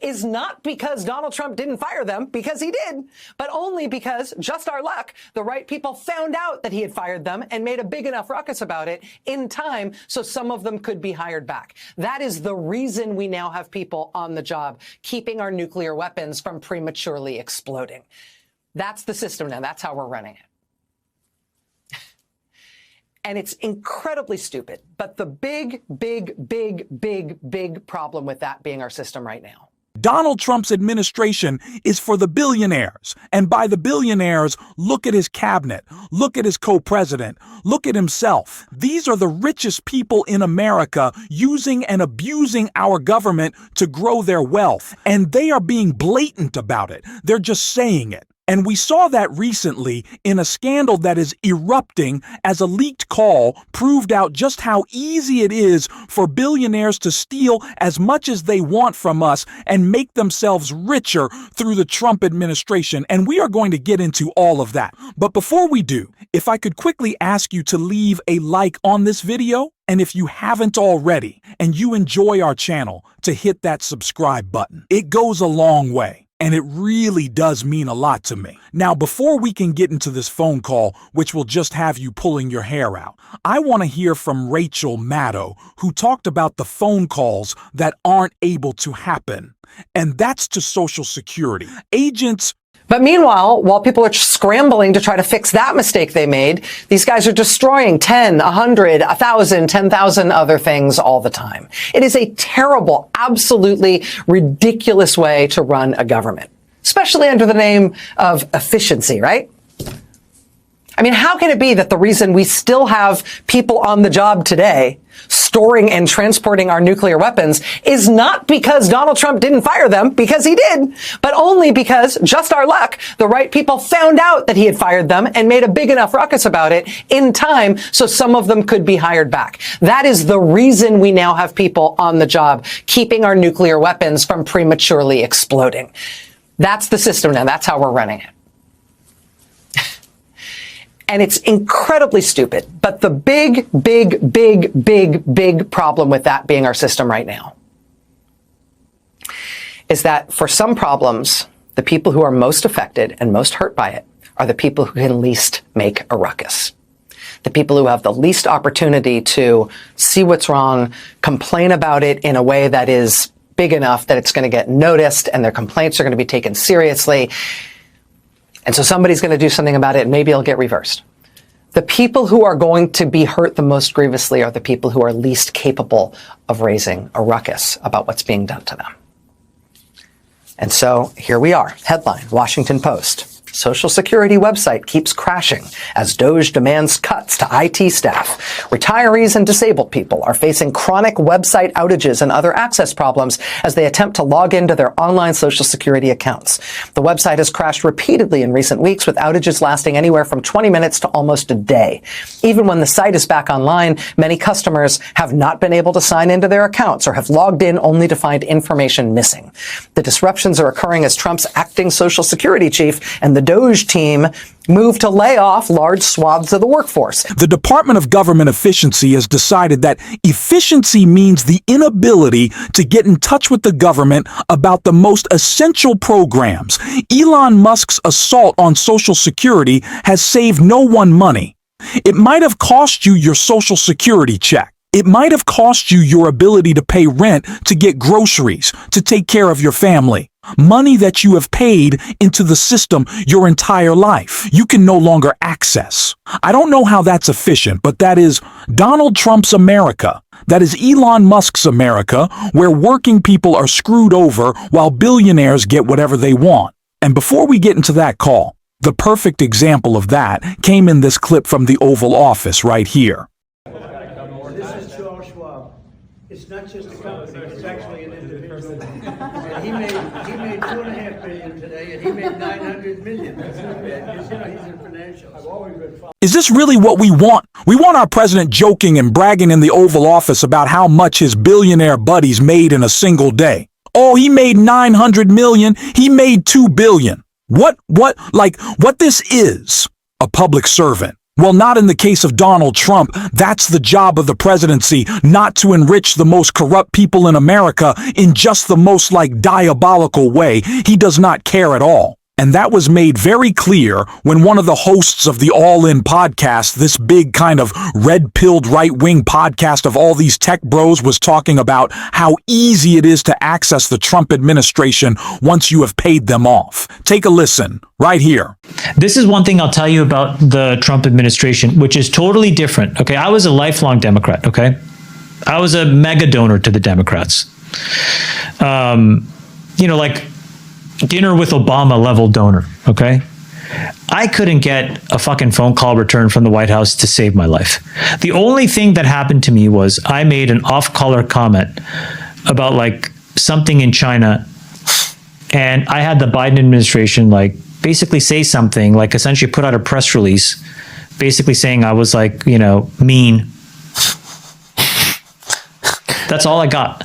is not because Donald Trump didn't fire them, because he did, but only because, just our luck, the right people found out that he had fired them and made a big enough ruckus about it in time so some of them could be hired back. That is the reason we now have people on the job keeping our nuclear weapons from prematurely exploding. That's the system now. That's how we're running it. And it's incredibly stupid. But the big problem with that being our system right now. Donald Trump's administration is for the billionaires. And by the billionaires, look at his cabinet, look at his co-president, look at himself. These are the richest people in America using and abusing our government to grow their wealth. And they are being blatant about it. They're just saying it. And we saw that recently in a scandal that is erupting as a leaked call proved out just how easy it is for billionaires to steal as much as they want from us and make themselves richer through the Trump administration. And we are going to get into all of that. But before we do, if I could quickly ask you to leave a like on this video, and if you haven't already and you enjoy our channel, to hit that subscribe button. It goes a long way. And it really does mean a lot to me. Now, before we can get into this phone call, which will just have you pulling your hair out, I want to hear from Rachel Maddow, who talked about the phone calls that aren't able to happen. And that's to Social Security. Agents. But meanwhile, while people are scrambling to try to fix that mistake they made, these guys are destroying 10, 100, 1,000, 10,000 other things all the time. It is a terrible, absolutely ridiculous way to run a government, especially under the name of efficiency, right? I mean, how can it be that the reason we still have people on the job today storing and transporting our nuclear weapons is not because Donald Trump didn't fire them, because he did, but only because, just our luck, the right people found out that he had fired them and made a big enough ruckus about it in time so some of them could be hired back. That is the reason we now have people on the job keeping our nuclear weapons from prematurely exploding. That's the system now. That's how we're running it. And it's incredibly stupid. But the big problem with that being our system right now is that for some problems, the people who are most affected and most hurt by it are the people who can least make a ruckus. The people who have the least opportunity to see what's wrong, complain about it in a way that is big enough that it's going to get noticed and their complaints are going to be taken seriously. And so somebody's going to do something about it and maybe it'll get reversed. The people who are going to be hurt the most grievously are the people who are least capable of raising a ruckus about what's being done to them. And so here we are. Headline, Washington Post. Social Security website keeps crashing as DOJ demands cuts to IT staff. Retirees and disabled people are facing chronic website outages and other access problems as they attempt to log into their online Social Security accounts. The website has crashed repeatedly in recent weeks, with outages lasting anywhere from 20 minutes to almost a day. Even when the site is back online, many customers have not been able to sign into their accounts or have logged in only to find information missing. The disruptions are occurring as Trump's acting Social Security chief and the DOJ team move to lay off large swaths of the workforce. The Department of Government Efficiency has decided that efficiency means the inability to get in touch with the government about the most essential programs. Elon Musk's assault on Social Security has saved no one money. It might have cost you your Social Security check. It might have cost you your ability to pay rent, to get groceries, to take care of your family. Money that you have paid into the system your entire life, you can no longer access. I don't know how that's efficient, but that is Donald Trump's America. That is Elon Musk's America, where working people are screwed over while billionaires get whatever they want. And before we get into that call, the perfect example of that came in this clip from the Oval Office right here. It's not just a company, it's actually an individual. And he made $2.5 billion today, and he made $900 million. That's not bad. He's in financials. I've always been following. Is this really what we want? We want our president joking and bragging in the Oval Office about how much his billionaire buddies made in a single day. Oh, he made $900 million. He made $2 billion. What this is? A public servant. Well, not in the case of Donald Trump. That's the job of the presidency, not to enrich the most corrupt people in America in just the most diabolical way. He does not care at all. And that was made very clear when one of the hosts of the All In podcast, this big kind of red-pilled right-wing podcast of all these tech bros, was talking about how easy it is to access the Trump administration once you have paid them off. Take a listen right here. This is one thing I'll tell you about the Trump administration, which is totally different. Okay, I was a lifelong Democrat, okay? I was a mega donor to the Democrats. Dinner with Obama level donor, okay? I couldn't get a fucking phone call return from the White House to save my life. The only thing that happened to me was I made an off-color comment about something in China, and I had the Biden administration basically say something, essentially put out a press release basically saying I was mean. That's all I got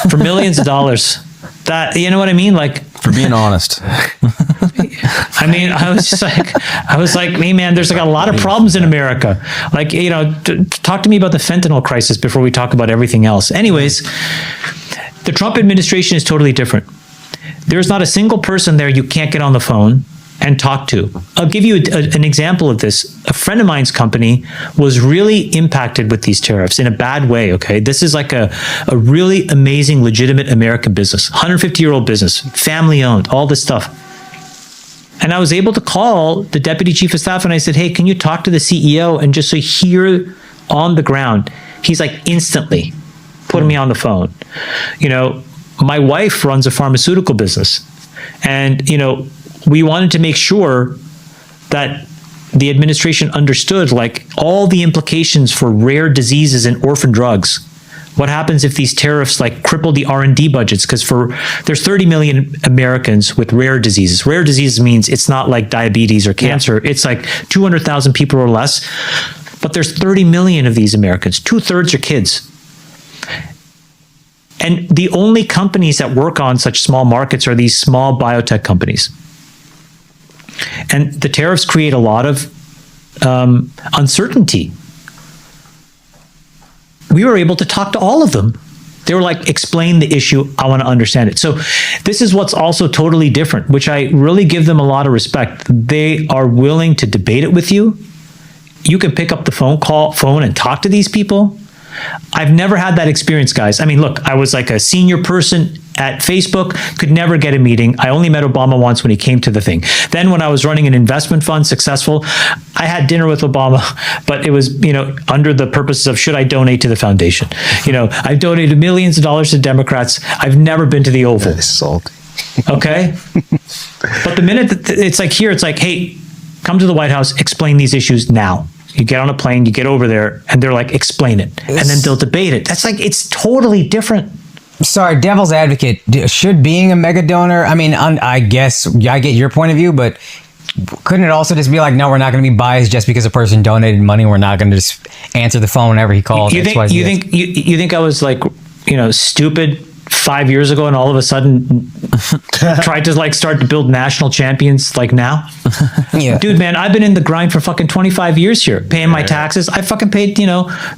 for millions of dollars. That, you know what I mean? For being honest. I mean, I was like, hey man, there's a lot of problems in America. Talk to me about the fentanyl crisis before we talk about everything else. Anyways, the Trump administration is totally different. There's not a single person there you can't get on the phone and talk to. I'll give you an example of this. A friend of mine's company was really impacted with these tariffs in a bad way, okay? This is a really amazing, legitimate American business, 150-year-old business, family-owned, all this stuff. And I was able to call the deputy chief of staff and I said, hey, can you talk to the CEO and just so here on the ground? He's instantly putting me on the phone. My wife runs a pharmaceutical business and, we wanted to make sure that the administration understood all the implications for rare diseases and orphan drugs. What happens if these tariffs cripple the R&D budgets? Because there's 30 million Americans with rare diseases. Rare diseases means it's not like diabetes or cancer. Yeah. It's 200,000 people or less. But there's 30 million of these Americans. 2/3 are kids. And the only companies that work on such small markets are these small biotech companies. And the tariffs create a lot of uncertainty. We were able to talk to all of them. They were explain the issue. I want to understand it. So this is what's also totally different, which I really give them a lot of respect. They are willing to debate it with you. You can pick up the phone and talk to these people. I've never had that experience, guys. I mean, look, I was a senior person at Facebook, could never get a meeting. I only met Obama once when he came to the thing. Then when I was running an investment fund, successful, I had dinner with Obama, but it was, under the purposes of should I donate to the foundation? I've donated millions of dollars to Democrats. I've never been to the Oval. That's salty. Okay? But the minute that it's here, it's hey, come to the White House, explain these issues now. You get on a plane, you get over there, and they're explain it. And then they'll debate it. That's it's totally different. Sorry, devil's advocate. Should being a mega donor, I mean, I guess I get your point of view, but couldn't it also just be no, we're not going to be biased just because a person donated money. We're not going to just answer the phone whenever he calls. You think I was stupid 5 years ago and all of a sudden tried to start to build national champions now? Yeah. Dude, man, I've been in the grind for fucking 25 years here, paying my taxes. I fucking paid,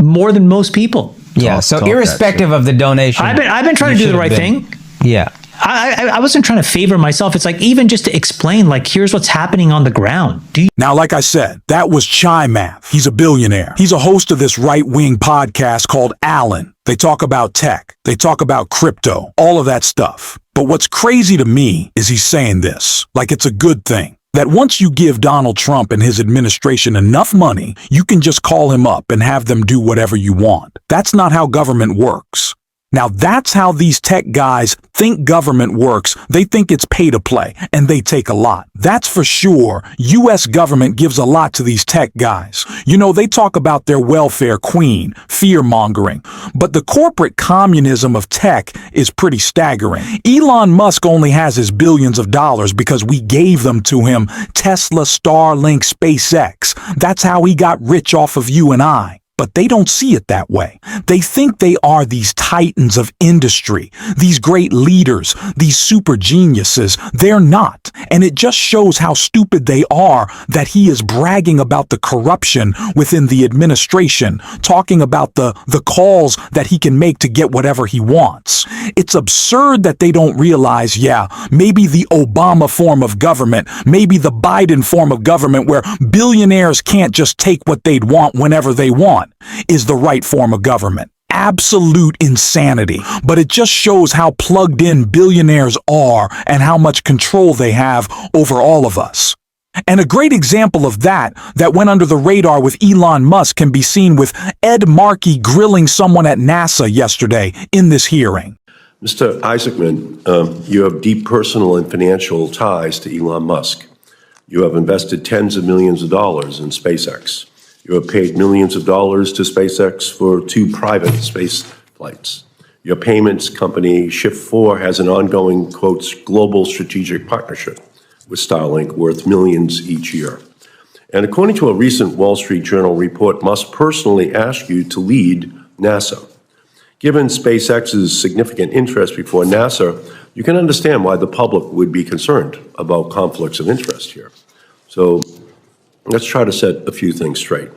more than most people. Yeah. So irrespective of the donation, I've been trying to do the right thing. Yeah. I wasn't trying to favor myself. It's even just to explain, here's what's happening on the ground. Now, like I said, that was Chai Math. He's a billionaire. He's a host of this right-wing podcast called Alan. They talk about tech. They talk about crypto, all of that stuff. But what's crazy to me is he's saying this, it's a good thing. That once you give Donald Trump and his administration enough money, you can just call him up and have them do whatever you want. That's not how government works. Now that's how these tech guys think government works. They think it's pay to play, and they take a lot. That's for sure. U.S. government gives a lot to these tech guys. They talk about their welfare queen, fear-mongering. But the corporate communism of tech is pretty staggering. Elon Musk only has his billions of dollars because we gave them to him. Tesla, Starlink, SpaceX. That's how he got rich off of you and I. But they don't see it that way. They think they are these titans of industry, these great leaders, these super geniuses. They're not. And it just shows how stupid they are that he is bragging about the corruption within the administration, talking about the calls that he can make to get whatever he wants. It's absurd that they don't realize, maybe the Obama form of government, maybe the Biden form of government where billionaires can't just take what they'd want whenever they want, is the right form of government. Absolute insanity. But it just shows how plugged in billionaires are and how much control they have over all of us. And a great example of that went under the radar with Elon Musk can be seen with Ed Markey grilling someone at NASA yesterday in this hearing. Mr. Isaacman, you have deep personal and financial ties to Elon Musk. You have invested tens of millions of dollars in SpaceX. You have paid millions of dollars to SpaceX for 2 private space flights. Your payments company, Shift4, has an ongoing, quotes, global strategic partnership with Starlink worth millions each year. And according to a recent Wall Street Journal report, Musk personally asked you to lead NASA. Given SpaceX's significant interest before NASA, you can understand why the public would be concerned about conflicts of interest here. So let's try to set a few things straight.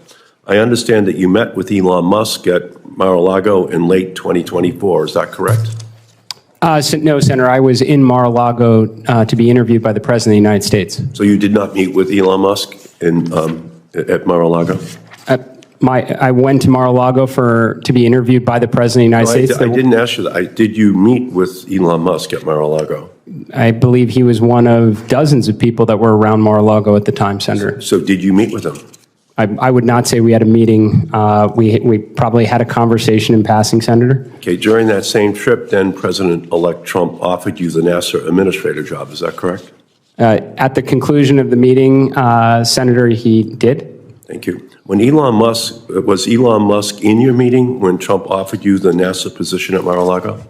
I understand that you met with Elon Musk at Mar-a-Lago in late 2024. Is that correct? No, Senator. I was in Mar-a-Lago to be interviewed by the President of the United States. So you did not meet with Elon Musk at Mar-a-Lago? I went to Mar-a-Lago to be interviewed by the President of the United States. I didn't ask you that. Did you meet with Elon Musk at Mar-a-Lago? I believe he was one of dozens of people that were around Mar-a-Lago at the time, Senator. So did you meet with him? I would not say we had a meeting. We probably had a conversation in passing, Senator. Okay, during that same trip, then President-elect Trump offered you the NASA administrator job. Is that correct? At the conclusion of the meeting, Senator, he did. Thank you. Was Elon Musk in your meeting when Trump offered you the NASA position at Mar-a-Lago?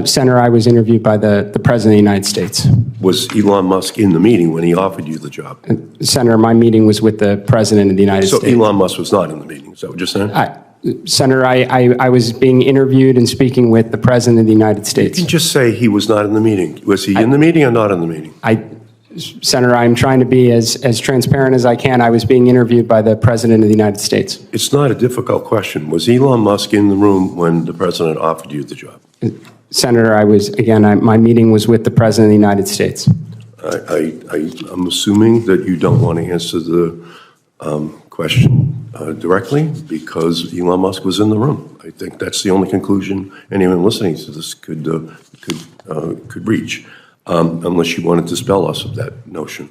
Senator, I was interviewed by the President of the United States. Was Elon Musk in the meeting when he offered you the job? Senator, my meeting was with the President of the United States. So Elon Musk was not in the meeting, is that what you're saying? Senator, I was being interviewed and speaking with the President of the United States. You can just say he was not in the meeting. Was he in the meeting or not in the meeting? Senator, I'm trying to be as transparent as I can. I was being interviewed by the President of the United States. It's not a difficult question. Was Elon Musk in the room when the President offered you the job? Senator, my meeting was with the President of the United States. I'm assuming that you don't want to answer the question directly because Elon Musk was in the room. I think that's the only conclusion anyone listening to this could reach, unless you want to dispel us of that notion.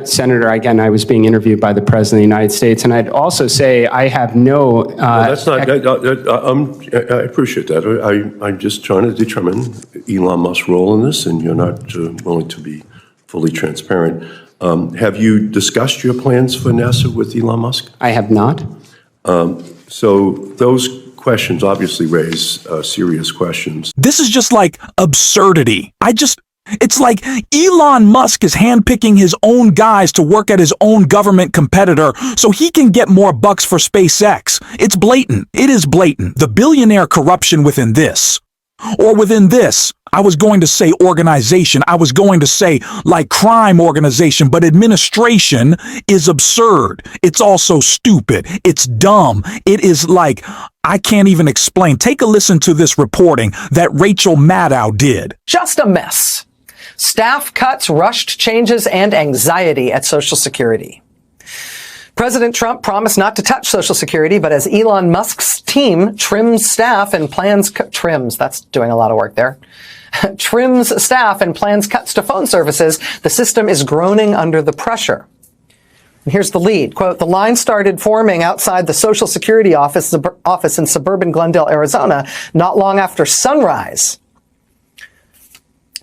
Senator, again, I was being interviewed by the President of the United States, and I'd also say I have no... that's not... I appreciate that. I'm just trying to determine Elon Musk's role in this, and you're not willing to be fully transparent. Have you discussed your plans for NASA with Elon Musk? I have not. So those questions obviously raise serious questions. This is just like absurdity. It's like Elon Musk is handpicking his own guys to work at his own government competitor so he can get more bucks for SpaceX. It's blatant. It is blatant. The billionaire corruption within this. Or within this, I was going to say organization. I was going to say like crime organization, but administration is absurd. It's also stupid. It's dumb. It is like, I can't even explain. Take a listen to this reporting that Rachel Maddow did. Just a mess. Staff cuts, rushed changes, and anxiety at Social Security. President Trump promised not to touch Social Security, but as Elon Musk's team trims staff and plans that's doing a lot of work there. Trims staff and plans cuts to phone services, the system is groaning under the pressure. And here's the lead. Quote, the line started forming outside the Social Security office in suburban Glendale, Arizona, not long after sunrise.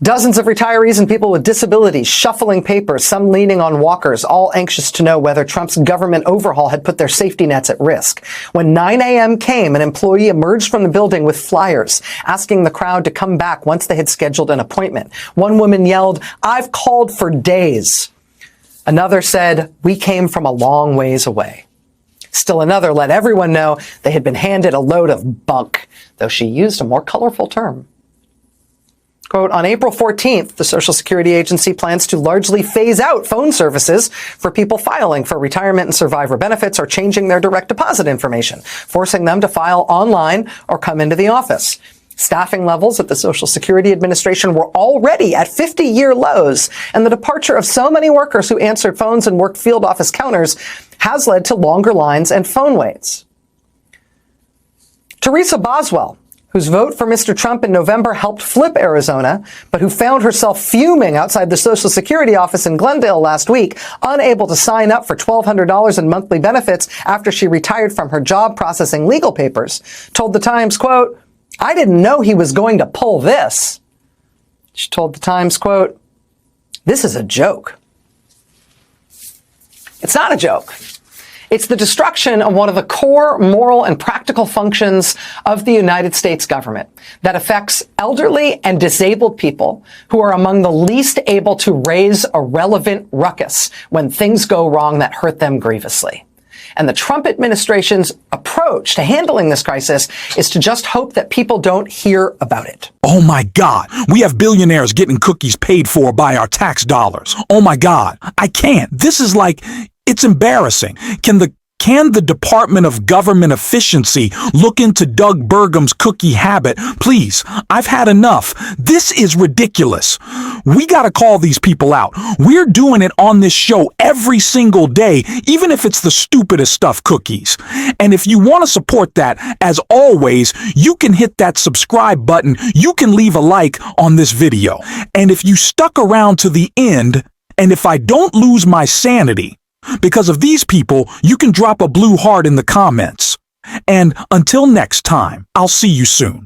Dozens of retirees and people with disabilities shuffling papers, some leaning on walkers, all anxious to know whether Trump's government overhaul had put their safety nets at risk. When 9 a.m. came, an employee emerged from the building with flyers, asking the crowd to come back once they had scheduled an appointment. One woman yelled, "I've called for days." Another said, "We came from a long ways away." Still another let everyone know they had been handed a load of bunk, though she used a more colorful term. Quote, on April 14th, the Social Security Agency plans to largely phase out phone services for people filing for retirement and survivor benefits or changing their direct deposit information, forcing them to file online or come into the office. Staffing levels at the Social Security Administration were already at 50-year lows, and the departure of so many workers who answered phones and worked field office counters has led to longer lines and phone waits. Teresa Boswell, whose vote for Mr. Trump in November helped flip Arizona, but who found herself fuming outside the Social Security office in Glendale last week, unable to sign up for $1,200 in monthly benefits after she retired from her job processing legal papers, told The Times, quote, I didn't know he was going to pull this. She told The Times, quote, this is a joke. It's not a joke. It's the destruction of one of the core moral and practical functions of the United States government that affects elderly and disabled people who are among the least able to raise a relevant ruckus when things go wrong that hurt them grievously. And the Trump administration's approach to handling this crisis is to just hope that people don't hear about it. Oh my God, we have billionaires getting cookies paid for by our tax dollars. Oh my God, I can't. This is like, it's embarrassing. Can the Department of Government Efficiency look into Doug Burgum's cookie habit? Please, I've had enough. This is ridiculous. We gotta call these people out. We're doing it on this show every single day, even if it's the stupidest stuff, cookies. And if you want to support that, as always, you can hit that subscribe button. You can leave a like on this video. And if you stuck around to the end, and if I don't lose my sanity, because of these people, you can drop a blue heart in the comments. And until next time, I'll see you soon.